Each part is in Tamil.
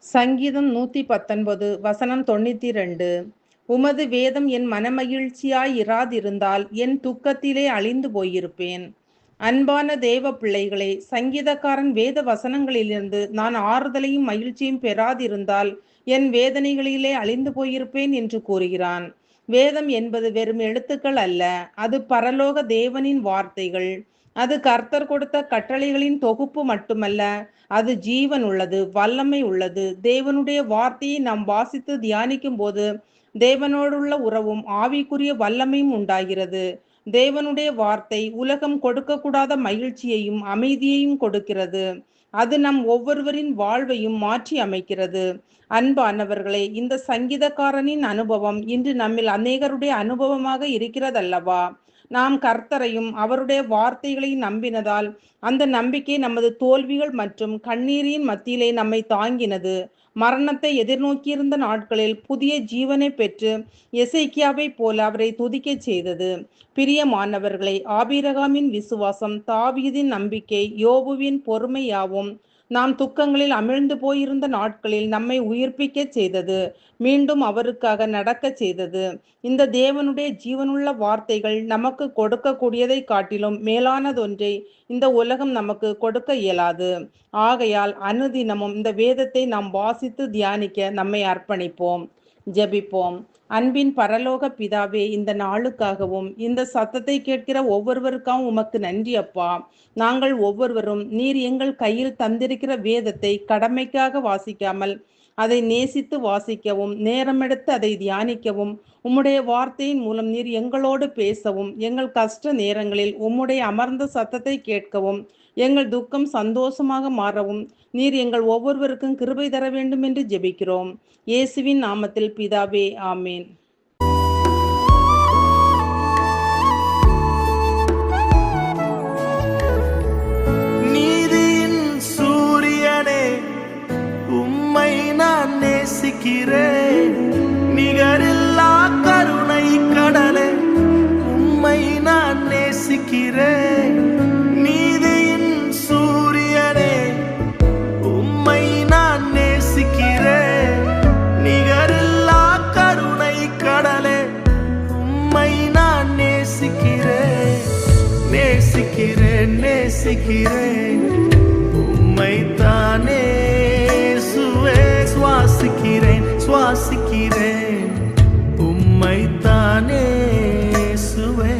சங்கீதம் 119 வசனம் 92. உமது வேதம் என் மனமகிழ்ச்சியாய் இராதிருந்தால் என் துக்கத்திலே அழிந்து போயிருப்பேன். அன்பான தேவ பிள்ளைகளே, சங்கீதக்காரன் வேத வசனங்களிலிருந்து நான் ஆறுதலையும் மகிழ்ச்சியும் பெறாதிருந்தால் என் வேதனைகளிலே அழிந்து போயிருப்பேன் என்று கூறுகிறான். வேதம் என்பது வெறும் எழுத்துக்கள் அல்ல, அது பரலோக தேவனின் வார்த்தைகள். அது கர்த்தர் கொடுத்த கட்டளைகளின் தொகுப்பு மட்டுமல்ல, அது ஜீவன் உள்ளது, வல்லமை உள்ளது. தேவனுடைய வார்த்தையை நாம் வாசித்து தியானிக்கும் போது தேவனோடுள்ள உறவும் ஆவிக்குரிய வல்லமையும் உண்டாகிறது. தேவனுடைய வார்த்தை உலகம் கொடுக்கக்கூடாத மகிழ்ச்சியையும் அமைதியையும் கொடுக்கிறது. அது நம் ஒவ்வொருவரின் வாழ்வையும் மாற்றி அமைக்கிறது. அன்பானவர்களே, இந்த சங்கீதக்காரனின் அனுபவம் இன்று நம்மில் அநேகருடைய அனுபவமாக இருக்கிறதல்லவா? நாம் கர்த்தரையும் அவருடைய வார்த்தைகளையும் நம்பினதால் அந்த நம்பிக்கை நமது தோல்விகள் மற்றும் கண்ணீரின் மத்தியிலே நம்மை தாங்கினது. மரணத்தை எதிர்நோக்கியிருந்த நாட்களில் புதிய ஜீவனை பெற்று எசேக்கியாவை போல அவரை துதிக்கச் செய்தது. பிரியமானவர்களே, ஆபிரகாமின் விசுவாசம், தாவீதின் நம்பிக்கை, யோபுவின் பொறுமையாவும் நாம் துக்கங்களில் அமிழ்ந்து போயிருந்த நாட்களில் நம்மை உயிர்ப்பிக்க செய்தது, மீண்டும் அவருக்காக நடக்க செய்தது. இந்த தேவனுடைய ஜீவனுள்ள வார்த்தைகள் நமக்கு கொடுக்கக்கூடியதை காட்டிலும் மேலானதொன்றை இந்த உலகம் நமக்கு கொடுக்க இயலாது. ஆகையால் அனுதினமும் இந்த வேதத்தை நாம் வாசித்து தியானிக்க நம்மை அர்ப்பணிப்போம். ஜெபிப்போம். அன்பின் பரலோக பிதாவே, இந்த நாளுக்காகவும் இந்த சத்தத்தை கேட்கிற ஒவ்வொருவருக்காகவும் உமக்கு நன்றி அப்பா. நாங்கள் ஒவ்வொருவரும் நீர் எங்கள் கையில் தந்திருக்கிற வேதத்தை கடமைக்காக வாசிக்காமல் அதை நேசித்து வாசிக்கவும், நேரமெடுத்து அதை தியானிக்கவும், உம்முடைய வார்த்தையின் மூலம் நீர் எங்களோடு பேசவும், எங்கள் கஷ்ட நேரங்களில் உம்முடைய அமர்ந்த சத்தத்தை கேட்கவும், எங்கள் துக்கம் சந்தோஷமாக மாறவும் நீர் எங்கள் ஒவ்வொருவருக்கும் கிருபை தர வேண்டும் என்று ஜெபிக்கிறோம். இயேசுவின் நாமத்தில் பிதாவே, ஆமேன். நீதியின் சூரியனே, உம்மை நான் நேசிக்கிறேன். நிகரில்லா கருணை கடலே, உம்மை நான் நேசிக்கிறேன். நீதியின் சூரியனே, உம்மை நான் நேசிக்கிறேன். நிகரில்லா கருணை கடலே, உம்மை நான் நேசிக்கிறேன். நேசிக்கிறேன், நேசிக்கிறேன், உம்மை தானே சுவாசிக்கிறேன், சுவாசிக்கிறேன், உம்மை தானே சுவே.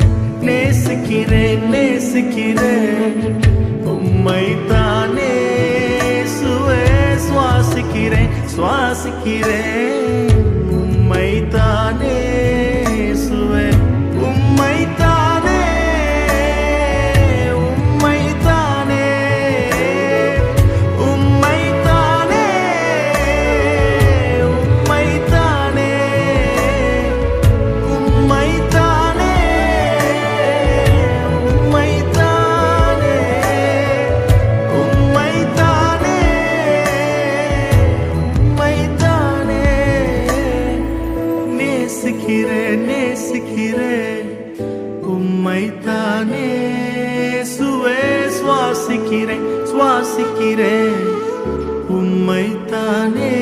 நேசிக்கிறேன், நேசிக்கிறேன், உம்மை தானே சுவே. சுவாசிக்கிறேன், சுவாசிக்கிறேன், உம்மை தானே சுவே. உம்மை தானே, உம்மை தானே, உம்மை தானே, உம்மை தானே, உம்மை தானே, உம்மை தானே, உம்மை தானே, உம்மை தானே. நேசிக்கிறேன், நேசிக்கிறேன், உம்மை தானே சுவே. சுவாசிக்கிறேன், சுவாசிக்கிறேன், உம்மை தானே.